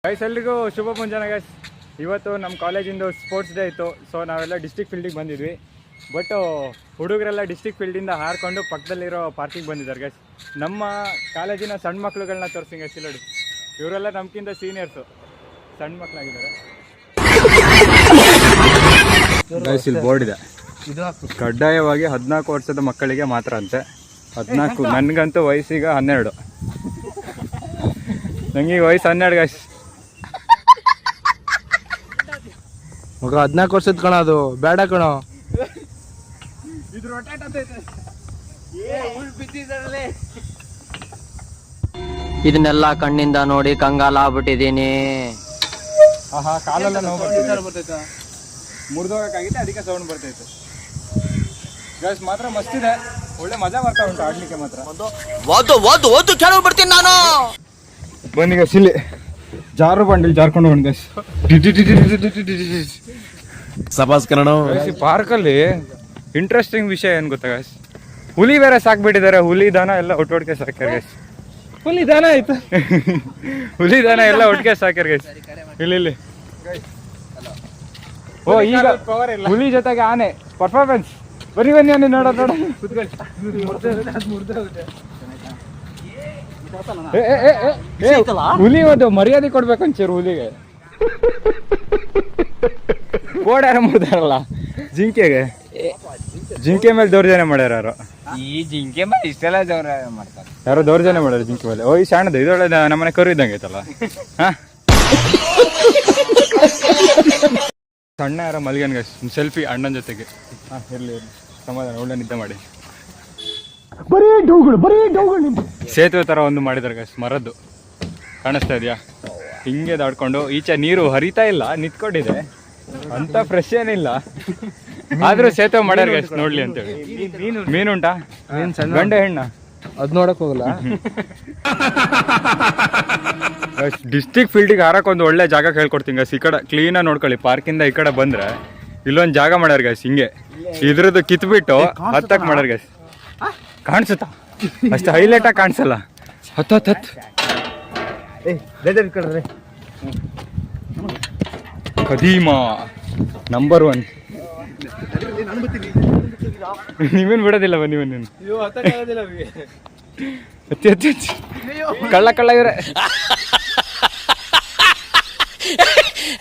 Guys ಎಲ್ರಿಗೂ ಶುಭ ಮುಂಜಾನೆ guys. ಇವತ್ತು ನಮ್ಮ ಕಾಲೇಜಿಂದು ಸ್ಪೋರ್ಟ್ಸ್ ಡೇ ಇತ್ತು. ಸೊ ನಾವೆಲ್ಲ ಡಿಸ್ಟ್ರಿಕ್ಟ್ ಫೀಲ್ಡಿಗೆ ಬಂದಿದ್ವಿ. ಬಟ್ ಹುಡುಗರೆಲ್ಲ ಡಿಸ್ಟ್ರಿಕ್ಟ್ ಫೀಲ್ಡಿಂದ ಹಾರ್ಕೊಂಡು ಪಕ್ಕದಲ್ಲಿರೋ ಪಾರ್ಕಿಗೆ ಬಂದಿದ್ದಾರೆ ಗೈಸ್. ನಮ್ಮ ಕಾಲೇಜಿನ ಸಣ್ಣ ಮಕ್ಳುಗಳನ್ನ ತೋರಿಸಿ ಗೈಸ್. ನೋಡಿ, ಇವರೆಲ್ಲ ನಮ್ಗಿಂತ ಸೀನಿಯರ್ಸು, ಸಣ್ಣ ಮಕ್ಕಳಾಗಿದ್ದಾರೆ ಗೈಸ್. ಇಲ್ಲಿ ಬೋರ್ಡ್ ಇದೆ, ಕಡ್ಡಾಯವಾಗಿ 14 ವರ್ಷದ ಮಕ್ಕಳಿಗೆ ಮಾತ್ರ ಅಂತೆ. 14, ನನಗಂತೂ ವಯಸ್ಸೀಗ 12. ನಂಗೆ ಈಗ ವಯಸ್ಸು 12 ಗೈಸ್. ಮಗ 14 ವರ್ಷದ ಕಣ, ಅದು ಬೇಡ ಕಣ. ಇದನ್ನೆಲ್ಲ ಕಣ್ಣಿಂದ ನೋಡಿ ಕಂಗಾಲ ಆಗ್ಬಿಟ್ಟಿದೀನಿ. ಕಾಲೆಲ್ಲ ನೋವು ಬರ್ತೈತೆ, ಮುರಿದೋಗಕ್ಕಾಗಿತ್ತು, ಅದಕ್ಕೆ ಸೌಂಡ್ ಬರ್ತೈತೆ ಗೈಸ್. ಮಾತ್ರ ಮಸ್ತಿದೆ, ಒಳ್ಳೆ ಮಜಾ ಬರ್ತಾ ಉಂಟು ಆಡ್ಲಿಕ್ಕೆ ಮಾತ್ರ. ಓದು ಕೆಳಗೆ ಬರ್ತೀನಿ ನಾನು. ಬನ್ನಿ ಗೈಸ್, ಇಲ್ಲಿ ಜಾರು ಬಂಡಿಲ್ ಜಾರ್ಕೊಂಡು ಹೋಗೋಣ ಗೈಸ್. ಸಬಾಸ್ ಕನ್ನಡ. ಪಾರ್ಕಲ್ಲಿ ಇಂಟ್ರೆಸ್ಟಿಂಗ್ ವಿಷಯ ಏನು ಗೊತ್ತಾ ಗೈಸ್, ಹುಲಿ ಬೇರೆ ಸಾಕ್ಬಿಟ್ಟಿದ್ದಾರೆ. ಹುಲಿ ದನ ಎಲ್ಲ ಒಟ್ಟೊಟ್ಟಿಗೆ ಸಾಕ್ಯಾರ ಗೈಸ್. ಹುಲಿ ದಾನ ಆಯ್ತು, ಹುಲಿ ದನ ಎಲ್ಲ ಒಟ್ಟಿಗೆ ಸಾಕ್ಯಾರ ಗೈಸ್. ಇಲ್ಲಿ ಓ, ಈಗ ಹುಲಿ ಜೊತೆಗೆ ಆನೆ ಪರ್ಫಾರ್ಮೆನ್ಸ್. ಬನ್ನಿ ಬನ್ನಿ ಅನ್ನಿ, ನೋಡ ಹುಲಿ ಒಂದು ಮರ್ಯಾದೆ ಕೊಡ್ಬೇಕು ಒಂಚೂರು ಹುಲಿಗೆ. ಕೋಡ್ಯಾರ ಮುರ್ದಾರಲ್ಲ ಜಿಂಕೆಗೆ, ಜಿಂಕೆ ಮೇಲೆ ದೌರ್ಜನ್ಯ ಮಾಡ್ಯಾರ ಯಾರು. ಈ ಜಿಂಕೆ ಮೇಲೆ ಇಷ್ಟೆಲ್ಲ ದೌರ್ಜನ್ಯ ಮಾಡ್ತಾರೆ. ಯಾರೋ ದೌರ್ಜನ್ಯ ಮಾಡ್ಯಾರ ಜಿಂಕೆ ಮೇಲೆ. ಓ, ಈ ಸಣ್ಣದು ಇದೊಳ್ಳೆ ನಮ್ಮನೆ ಕರು ಇದ್ದಂಗೆ ಐತಲ್ಲ. ಹಾ, ಸಣ್ಣ ಯಾರೋ ಮಲ್ಗನ್ ಗೈಸ್, ಸೆಲ್ಫಿ ಅಣ್ಣನ ಜೊತೆಗೆ. ಹಾ, ಇರ್ಲಿ ಸಮಾಧಾನ, ಒಳ್ಳೆ ನಿದ್ದೆ ಮಾಡಿ. ಸೇತುವೆ ತರ ಒಂದು ಮಾಡಿದಾರೆ ಗೈಸ್, ಮರದ್ದು. ಕಾಣಿಸ್ತಾ ಇದೆಯಾ? ಹಿಂಗೆ ದಾಡ್ಕೊಂಡು ಈಚೆ ನೀರು ಹರಿತಾ ಇಲ್ಲ, ನಿಂತ್ಕೊಂಡಿದೆ. ಅಂತ ಫ್ರೆಶ್ ಏನಿಲ್ಲ, ಆದ್ರೂ ಸೇತುವೆ ಮಾಡ್ಯಾರ ಗೈಸ್ ನೋಡ್ಲಿ ಅಂತೇಳಿ. ಮೀನುಂಟಾ? ಗಂಡ ಹೆಣ್ಣ ಅದ್ ನೋಡಕ್ ಹೋಗಲ್ಲ. ಡಿಸ್ಟ್ರಿಕ್ಟ್ ಫೀಲ್ಡಿಗೆ ಹಾರಕ್ಕೆ ಒಂದು ಒಳ್ಳೆ ಜಾಗ ಕೇಳ್ಕೊಡ್ತೀನಿ ಗೈಸ್. ಈ ಕಡೆ ಕ್ಲೀನಾಗಿ ನೋಡ್ಕೊಳ್ಳಿ. ಪಾರ್ಕಿಂದ ಈ ಕಡೆ ಬಂದ್ರೆ ಇಲ್ಲೊಂದು ಜಾಗ ಮಾಡ್ಯಾರ ಗೈಸ್. ಹಿಂಗೆ ಇದ್ರದ್ದು ಕಿತ್ಬಿಟ್ಟು ಹತ್ತಕ್ಕೆ ಮಾಡ್ಯಾರ ಗೈಸ್. ಕಾಣಿಸುತ್ತಾ? ಅಷ್ಟು ಹೈಲೈಟಾಗಿ ಕಾಣಿಸಲ್ಲ. ಹತ್ತು ಕದೀಮಾ ನಂಬರ್ 1. ನೀವೇನು ಬಿಡೋದಿಲ್ಲ, ಬನ್ನಿ ಬನ್ನಿ. ಕಳ್ಳ ಇವ್ರೆ.